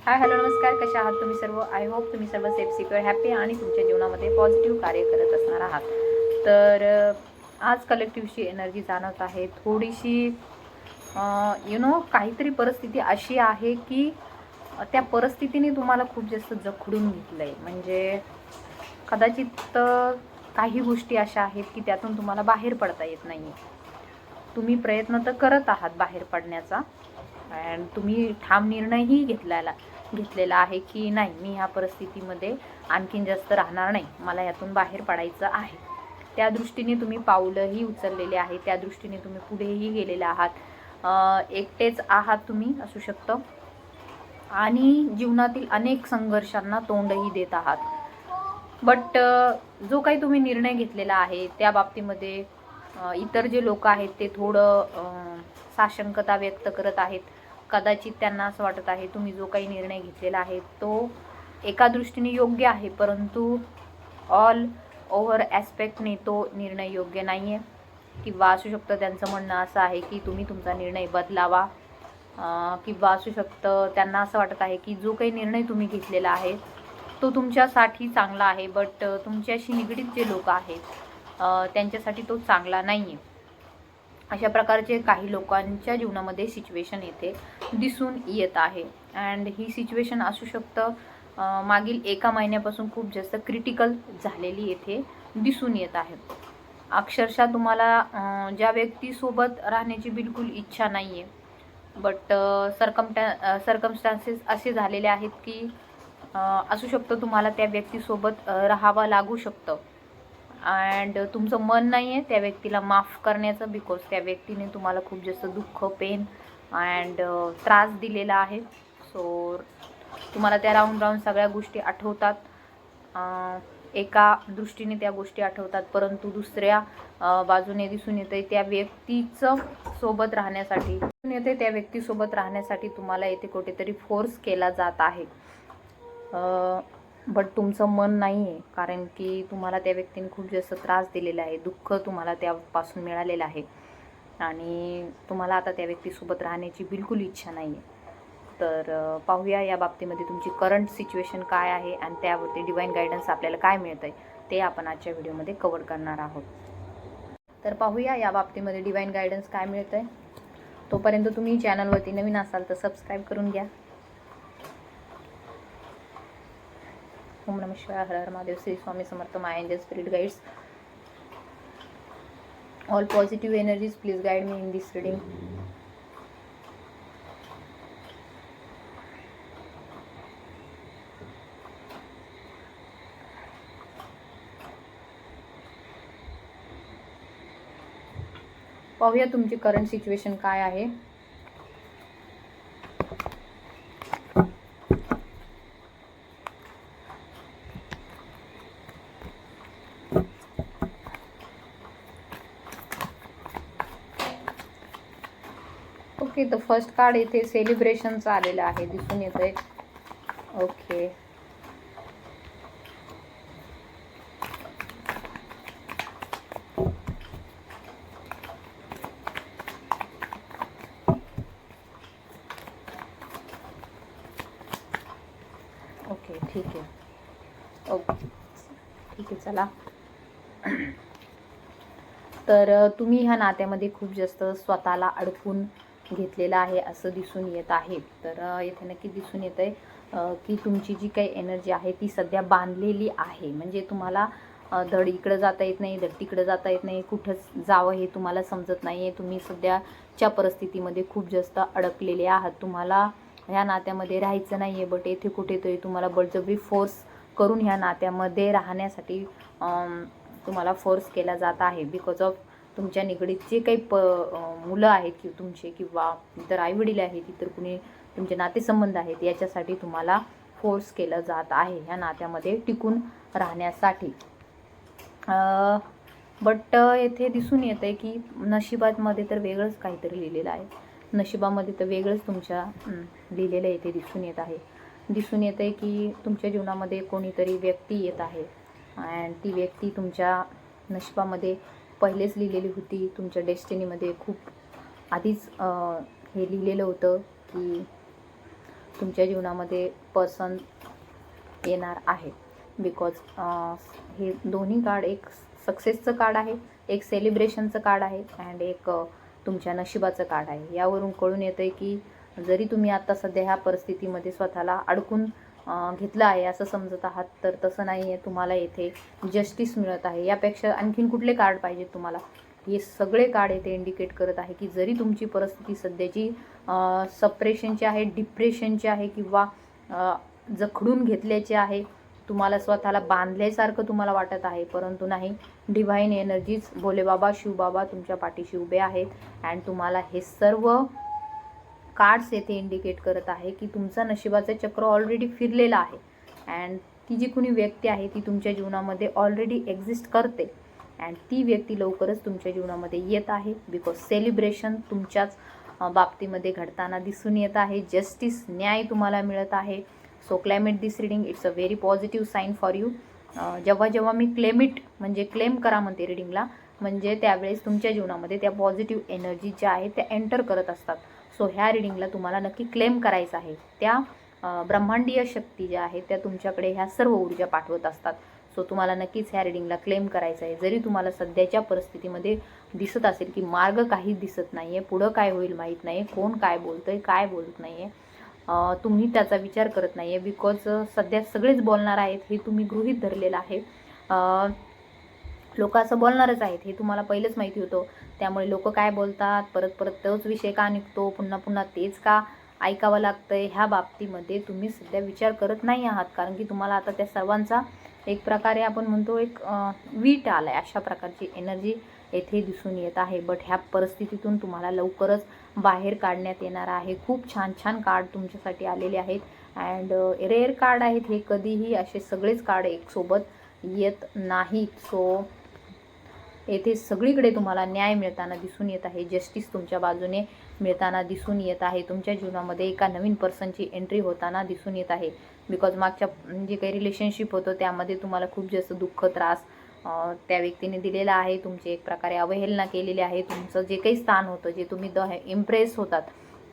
Hi hello नमस्कार, कशा आहात तुम्ही सर्व? आय होप तुम्ही सर्व सेफ सिक्युअर हॅपी आणि तुमच्या जीवनामध्ये पॉझिटिव्ह कार्य करत असणार आहात. तर आज कलेक्टिव्हची एनर्जी जाणवत आहे थोडीशी. काहीतरी परिस्थिती अशी आहे की त्या परिस्थितीने तुम्हाला खूप जास्त जखडून घेतलं आहे. म्हणजे कदाचित काही गोष्टी अशा आहेत की त्यातून तुम्हाला बाहेर पडता येत नाही. तुम्ही प्रयत्न तर करत आहात बाहेर पडण्याचा, अँड तुम्ही ठाम निर्णयही घेतलेला आहे की नाही, मी ह्या परिस्थितीमध्ये आणखीन जास्त राहणार नाही, मला यातून बाहेर पडायचं आहे. त्या दृष्टीने तुम्ही पाऊलंही उचललेले आहे, त्या दृष्टीने तुम्ही पुढेही गेलेले आहात. एकटेच आहात तुम्ही असू शकतं आणि जीवनातील अनेक संघर्षांना तोंडही देत आहात. बट जो काही तुम्ही निर्णय घेतलेला आहे त्या बाबतीमध्ये इतर जे लोक आहेत ते थोडं साशंकता व्यक्त करत आहेत. कदाचित त्यांना असं वाटत आहे तुम्ही जो काही निर्णय घेतलेला आहे तो एका दृष्टीने योग्य आहे, परंतु ऑल ओव्हर ॲस्पेक्टने तो निर्णय योग्य नाही आहे. किंवा असू शकतं त्यांचं म्हणणं असं आहे की तुम्ही तुमचा निर्णय बदलावा. किंवा असू शकतं त्यांना असं वाटत आहे की जो काही निर्णय तुम्ही घेतलेला आहे तो तुमच्यासाठी चांगला आहे, बट तुमच्याशी निगडीत जे लोक आहेत त्यांच्यासाठी तो चांगला नाही आहे. अशा प्रकारचे काही लोकांच्या जीवनामध्ये सिच्युएशन येथे दिसून येत आहे. अँड ही सिच्युएशन असू शकतं मागील एका महिन्यापासून खूप जास्त क्रिटिकल झालेली येथे दिसून येत आहे. अक्षरशः तुम्हाला ज्या व्यक्तीसोबत राहण्याची बिलकुल इच्छा नाही आहे, बट सर्कमस्टान्सेस असे झालेले आहेत की असू शकतं तुम्हाला त्या व्यक्तीसोबत राहावं लागू शकतं. अँड तुमचं मन नाही आहे त्या व्यक्तीला माफ करण्याचं, बिकॉज त्या व्यक्तीने तुम्हाला खूप जास्त दुःख, पेन अँड त्रास दिलेला आहे. सो तुम्हाला त्या राहून सगळ्या गोष्टी आठवतात. एका दृष्टीने त्या गोष्टी आठवतात, परंतु दुसऱ्या बाजूने दिसून येते त्या व्यक्तीचं सोबत राहण्यासाठी त्या व्यक्तीसोबत राहण्यासाठी तुम्हाला येथे कुठेतरी फोर्स केला जात आहे. बट तुमचं मन नाही आहे, कारण की तुम्हाला त्या व्यक्तीने खूप जास्त त्रास दिलेला आहे, दुःख तुम्हाला त्यापासून मिळालेलं आहे आणि तुम्हाला आता त्या व्यक्तीसोबत राहण्याची बिलकुल इच्छा नाही आहे. तर पाहूया या बाबतीमध्ये तुमची करंट सिच्युएशन काय आहे आणि त्यावरती डिवाईन गायडन्स आपल्याला काय मिळतं आहे ते आपण आजच्या व्हिडिओमध्ये कव्हर करणार आहोत. तर पाहूया या बाबतीमध्ये डिवाईन गायडन्स काय मिळतं आहे. तोपर्यंत तुम्ही चॅनलवरती नवीन असाल तर सबस्क्राईब करून घ्या. ओम नमः शिवाय, हर हर Mahadev, Shri Swami Samarth, my angel spirit guides, all positive energies, please guide me in this reading. पाहूया तुमची करंट सिच्युएशन काय आहे. ओके, द फर्स्ट कार्ड इथे सेलिब्रेशनचं आलेलं आहे, दिसून येत आहे. ओके, ओके, ठीक आहे. ओके, ठीक आहे, चला. तर तुम्ही ह्या नात्यामध्ये खूप जास्त स्वतःला अडकून घेतलेलं आहे असं दिसून येत आहे. तर इथे नक्की दिसून येत आहे की तुमची जी काही एनर्जी आहे ती सध्या बांधलेली आहे. म्हणजे तुम्हाला धड इकडं जाता येत नाही, धड तिकडं जाता येत नाही, कुठंच जावं हे तुम्हाला समजत नाही आहे. तुम्ही सध्याच्या परिस्थितीमध्ये खूप जास्त अडकलेले आहात. तुम्हाला ह्या नात्यामध्ये राहायचं नाही आहे, बट येथे कुठेतरी तुम्हाला बळजबरी फोर्स करून ह्या नात्यामध्ये राहण्यासाठी तुम्हाला फोर्स केला जात आहे. बिकॉज ऑफ तुमच्या निगडीत जे काही मुलं आहेत की तुमचे, किंवा इतर आईवडील आहेत, इतर कुणी तुमचे नातेसंबंध आहेत, याच्यासाठी तुम्हाला फोर्स केलं जात आहे ह्या नात्यामध्ये टिकून राहण्यासाठी. बट येथे दिसून येतं आहे की नशिबामध्ये तर वेगळंच काहीतरी लिहिलेलं आहे. नशिबामध्ये तर वेगळंच तुमच्या लिहिलेलं येथे दिसून येत आहे. दिसून येतं आहे की तुमच्या जीवनामध्ये कोणीतरी व्यक्ती येत आहे अँड ती व्यक्ती तुमच्या नशिबामध्ये पहिलेच लिहिलेली होती. तुमच्या डेस्टिनीमध्ये खूप आधीच हे लिहिलेलं होतं की तुमच्या जीवनामध्ये पर्सन येणार आहे. बिकॉज हे दोन्ही कार्ड, एक सक्सेसचं कार्ड आहे, एक सेलिब्रेशनचं कार्ड आहे, अँड एक तुमच्या नशिबाचं कार्ड आहे. यावरून कळून येतं आहे की जरी तुम्ही आता सध्या ह्या परिस्थितीमध्ये स्वतःला अडकून घेतलं आहे असं समजत आहात, तर तसं नाही आहे. तुम्हाला येथे जस्टिस मिळत आहे. यापेक्षा आणखीन कुठले कार्ड पाहिजेत तुम्हाला? हे सगळे कार्ड येथे इंडिकेट करत आहे की जरी तुमची परिस्थिती सध्याची सप्रेशनची आहे, डिप्रेशनची आहे, किंवा जखडून घेतल्याची आहे, तुम्हाला स्वतःला बांधल्यासारखं तुम्हाला वाटत आहे, परंतु नाही, डिव्हाइन एनर्जीज, भोलेबाबा, शिवबाबा तुमच्या पाठीशी उभे आहेत. अँड तुम्हाला हे सर्व कार्ड्स येथे इंडिकेट करत आहे की तुमचं नशिबाचं चक्र ऑलरेडी फिरलेलं आहे. अँड ती जी कोणी व्यक्ती आहे ती तुमच्या जीवनामध्ये ऑलरेडी एक्झिस्ट करते. अँड ती व्यक्ती लवकरच तुमच्या जीवनामध्ये येत आहे. बिकॉज सेलिब्रेशन तुमच्याच बाबतीमध्ये घडताना दिसून येत आहे. जस्टिस, न्याय तुम्हाला मिळत आहे. So claim it this reading. It's a very positive sign for you. जेव्हा मी क्लेम इट म्हणजे क्लेम करा म्हणते रीडिंगला, म्हणजे त्यावेळेस तुमच्या जीवनामध्ये त्या पॉझिटिव्ह एनर्जी ज्या आहेत त्या एंटर करत असतात. सो ह्या रीडिंगला तुम्हाला नक्की क्लेम करायचं आहे. त्या ब्रह्मांडीय शक्ती ज्या आहेत त्या तुमच्याकडे ह्या सर्व ऊर्जा पाठवत असतात. सो तुम्हाला नक्कीच ह्या रीडिंगला क्लेम करायचं आहे. जरी तुम्हाला सध्याच्या परिस्थितीमध्ये दिसत असेल की मार्ग काही दिसत नाही आहे, पुढं काय होईल माहीत नाही, कोण काय बोलतं आहे, काय बोलत नाही आहे, तुम्ही त्याचा विचार करत नाही आहे. बिकॉज सध्या सगळेच बोलणार आहेत हे तुम्ही गृहीत धरलेलं आहे. लोक असं बोलणारच आहेत हे तुम्हाला पहिलेच माहिती होतं. त्यामुळे लोक काय बोलतात, परत परत तोच विषय का निघतो, पुन्हा पुन्हा तेच का ऐकावं लागतंय, ह्या बाबतीमध्ये तुम्ही सध्या विचार करत नाही आहात. कारण की तुम्हाला आता त्या सर्वांचा एक प्रकारे आपण म्हणतो एक वीट आलाय, अशा प्रकारची एनर्जी येथे दिसून येत आहे. बट ह्या परिस्थितीतून तुम्हाला लवकरच बाहेर काढण्यात येणार आहे. खूप छान छान कार्ड तुमच्यासाठी आलेले आहेत. अँड रेअर कार्ड आहेत हे, कधीही असे सगळेच कार्ड एक सोबत येत नाहीत. सो येथे सगळीकडे तुम्हाला न्याय मिळताना दिसून येत आहे. जस्टिस तुमच्या बाजूने मिळताना दिसून येत आहे. तुमच्या जीवनामध्ये एका नवीन पर्सनची एंट्री होताना दिसून येत आहे. बिकॉज मागच्या जे काही रिलेशनशिप होतं त्यामध्ये तुम्हाला खूप जास्त दुःख, त्रास त्या व्यक्तीने दिलेला आहे. तुमची एक प्रकारे अवहेलना केलेली आहे. तुमचं जे काही स्थान होतं, जे तुम्ही इम्प्रेस होतात,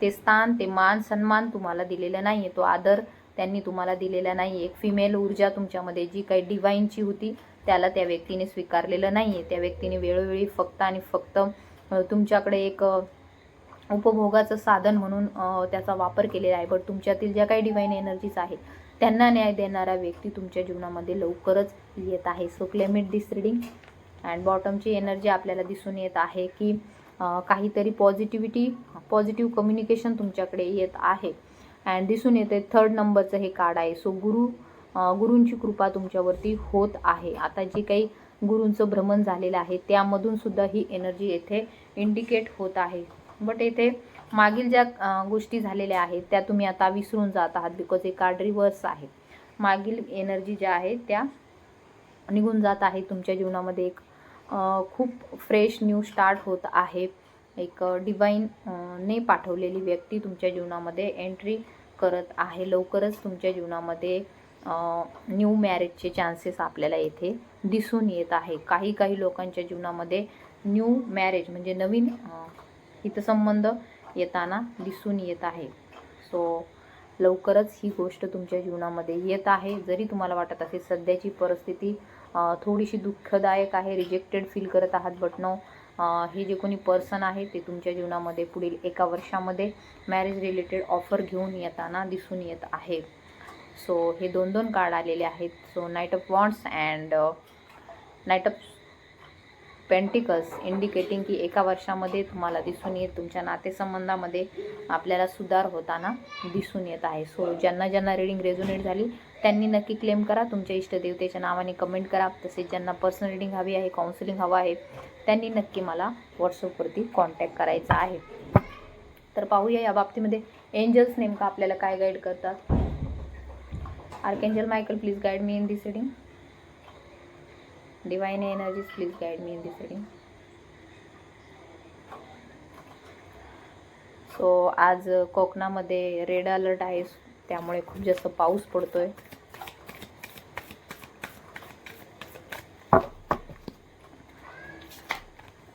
ते स्थान, ते मान सन्मान तुम्हाला दिलेलं नाही आहे. तो आदर त्यांनी तुम्हाला दिलेला नाही. एक फिमेल ऊर्जा तुमच्यामध्ये जी काही डिवाईनची होती त्याला त्या व्यक्तीने स्वीकारलेलं नाही आहे. त्या व्यक्तीने वेळोवेळी फक्त आणि फक्त तुमच्याकडे एक उपभोगाचं साधन म्हणून त्याचा वापर केलेला आहे. बट तुमच्यातील ज्या काही डिवाइन एनर्जीज आहेत त्यांना न्याय देणारा व्यक्ती तुमच्या जीवनामध्ये लवकरच येत आहे. So claim it this reading. And बॉटमची एनर्जी आपल्याला दिसून येत आहे की काहीतरी पॉझिटिव्ह कम्युनिकेशन तुमच्याकडे येत आहे. अँड दिसून येते 3rd नंबरचं हे कार्ड आहे. सो गुरूंची कृपा तुमच्यावरती होत आहे. आता जे काही गुरूंचं भ्रमण झालेलं आहे त्यामधून सुद्धा ही एनर्जी येथे इंडिकेट होत आहे. बट येथे मागील ज्या गोष्टी झालेल्या आहेत त्या तुम्ही आता विसरून जात आहात. बिकॉज हे कार्ड रिव्हर्स आहे. मागील एनर्जी ज्या आहेत त्या निघून जात आहे. तुमच्या जीवनामध्ये एक खूप फ्रेश न्यू स्टार्ट होत आहे. एक डिवाइन ने पाठवलेली व्यक्ती तुमच्या जीवनामध्ये एंट्री करत आहे. लवकरच तुमच्या जीवनामध्ये न्यू मॅरेजचे चान्सेस आपल्याला येथे दिसून येत आहे. काही लोकांच्या जीवनामध्ये न्यू मॅरेज म्हणजे नवीन हितसंबंध येताना दिसून येत आहे. सो लवकरच ही गोष्ट तुमच्या जीवनामध्ये येत आहे. जरी तुम्हाला वाटत असेल सध्याची परिस्थिती थोडीशी दुःखदायक आहे, रिजेक्टेड फील करत आहात, बट नो, हे जे कोणी पर्सन आहे ते तुमच्या जीवनामध्ये पुढील 1 वर्षामध्ये मॅरेज रिलेटेड ऑफर घेऊन येताना दिसून येत आहे. सो हे 2 कार्ड आलेले आहेत. So night of wands and night of pentacles indicating की 1 वर्षामध्ये तुम्हाला दिसून येत तुमच्या नातेसंबंधामध्ये आपल्याला सुधार होताना दिसून येत आहे. सो ज्यांना रीडिंग रेझोनेट झाली त्यांनी नक्की क्लेम करा. तुमच्या इष्टदेवतेच्या नावाने कमेंट करा. तसेच ज्यांना पर्सनल रीडिंग हवी आहे, काउन्सिलिंग हवं आहे, त्यांनी नक्की मला व्हॉट्सअपवरती कॉन्टॅक्ट करायचा आहे. तर पाहूया या बाबतीमध्ये एंजल्स नेमका आपल्याला काय गाईड करतात. Archangel Michael, please guide me in this reading. Divine energies, please guide me in this reading. So आज कोकणामध्ये रेड अलर्ट आहे, त्यामुळे खूप जास्त पाऊस पडतोय.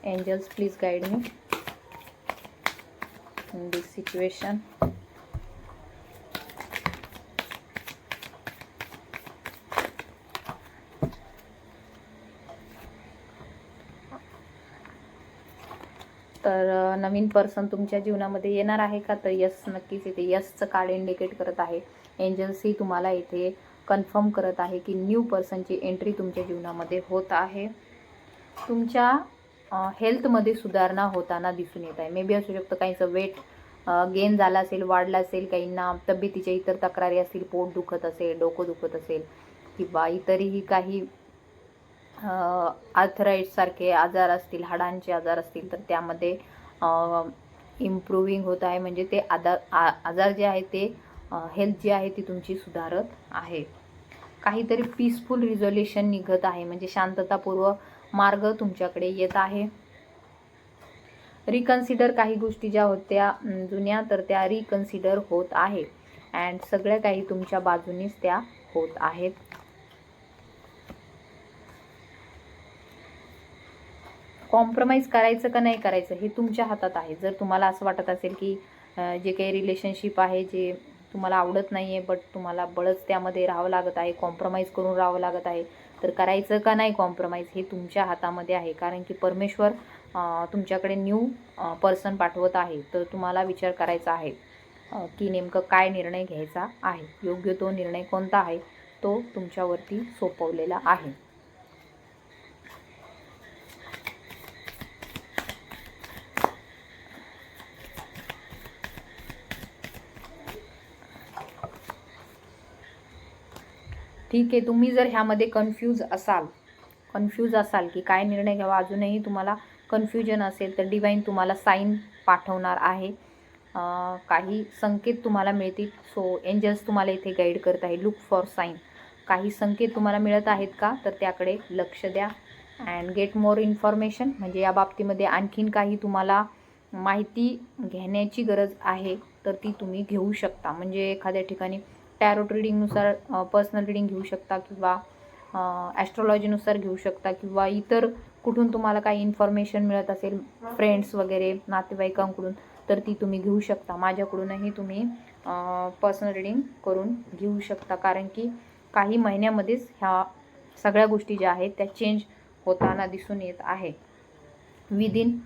Angels, please guide me in this situation. तर नवीन पर्सन तुमच्या जीवनामध्ये येणार आहे का? तर यस, नक्कीच इथे यसचं कार्ड इंडिकेट करत आहे. एंजल्सही तुम्हाला इथे कन्फर्म करत आहे की न्यू पर्सनची एंट्री तुमच्या जीवनामध्ये होत आहे. तुमच्या हेल्थमध्ये सुधारणा होताना दिसून येत आहे. मे बी असू शकतं काहींचं वेट गेन झाला असेल, वाढला असेल, काहींना तब्येतीच्या इतर तक्रारी असतील, पोट दुखत असेल, डोकं दुखत असेल किंवा इतरही काही आर्थराईटसारखे आजार असतील, हाडांचे आजार असतील, तर त्यामध्ये इम्प्रूव्हिंग होत आहे. म्हणजे ते आजार जे आहे ते हेल्थ जी आहे ती तुमची सुधारत आहे. काहीतरी पीसफुल रिझोल्युशन निघत आहे, म्हणजे शांततापूर्व मार्ग तुमच्याकडे येत आहे. रिकन्सिडर काही गोष्टी ज्या होत्या जुन्या, तर त्या रिकन्सिडर होत आहे अँड सगळ्या काही तुमच्या बाजूनीच त्या होत आहेत. कॉम्प्रोमाइज करायचं का नाही करायचं हे तुमच्या हातात आहे. जर तुम्हाला असं वाटत असेल की जे काही रिलेशनशिप आहे जे तुम्हाला आवडत नाही आहे, बट तुम्हाला बळच त्यामध्ये राहावं लागत आहे, कॉम्प्रोमाइज करून राहावं लागत आहे, तर करायचं का नाही कॉम्प्रोमाइज हे तुमच्या हातामध्ये आहे. कारण की परमेश्वर तुमच्याकडे न्यू पर्सन पाठवत आहे. तर तुम्हाला विचार करायचा आहे की नेमकं काय निर्णय घ्यायचा आहे. योग्य तो निर्णय कोणता आहे तो तुमच्यावरती सोपवलेला आहे. ठीक आहे, तुम्ही जर ह्यामध्ये कन्फ्यूज असाल की काय निर्णय घ्यावा, अजूनही तुम्हाला कन्फ्युजन असेल, तर डिवाइन तुम्हाला साईन पाठवणार आहे. काही संकेत तुम्हाला मिळतील. सो एंजल्स तुम्हाला इथे गाईड करत आहे. Look for sign. काही संकेत तुम्हाला मिळत आहेत का, तर त्याकडे लक्ष द्या. And get more information. म्हणजे या बाबतीमध्ये आणखीन काही तुम्हाला माहिती घेण्याची गरज आहे, तर ती तुम्ही घेऊ शकता. म्हणजे एखाद्या ठिकाणी टॅरोट रिडिंगनुसार पर्सनल रिडिंग घेऊ शकता किंवा ॲस्ट्रॉलॉजीनुसार घेऊ शकता किंवा इतर कुठून तुम्हाला काही इन्फॉर्मेशन मिळत असेल, फ्रेंड्स वगैरे नातेवाईकांकडून, तर ती तुम्ही घेऊ शकता. माझ्याकडूनही तुम्ही पर्सनल रिडिंग करून घेऊ शकता. कारण की काही महिन्यामध्येच ह्या सगळ्या गोष्टी ज्या आहेत त्या चेंज होताना दिसून येत आहे. Within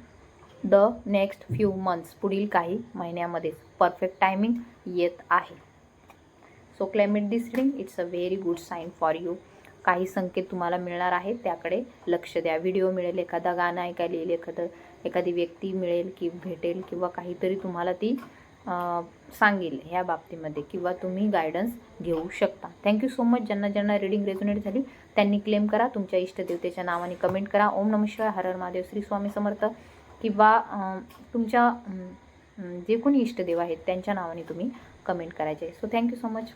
the next few months, पुढील काही महिन्यामध्येच परफेक्ट टायमिंग येत आहे. So claim it this reading. It's a very good sign for you. काही संकेत तुम्हाला मिळणार आहेत, त्याकडे लक्ष द्या. व्हिडिओ मिळेल, एखादा गाणं ऐकायला येईल, एखादी व्यक्ती मिळेल की भेटेल किंवा काहीतरी तुम्हाला ती सांगेल ह्या बाबतीमध्ये, किंवा तुम्ही गायडन्स घेऊ शकता. Thank you so much. ज्यांना रिडिंग रेझोनेट झाली त्यांनी क्लेम करा. तुमच्या इष्टदेवतेच्या नावाने कमेंट करा. ओम नमः शिवाय, हर हर महादेव, श्री स्वामी समर्थ, किंवा तुमच्या जे कोणी इष्टदेव आहेत त्यांच्या नावाने तुम्ही कमेंट करायचे. So thank you so much.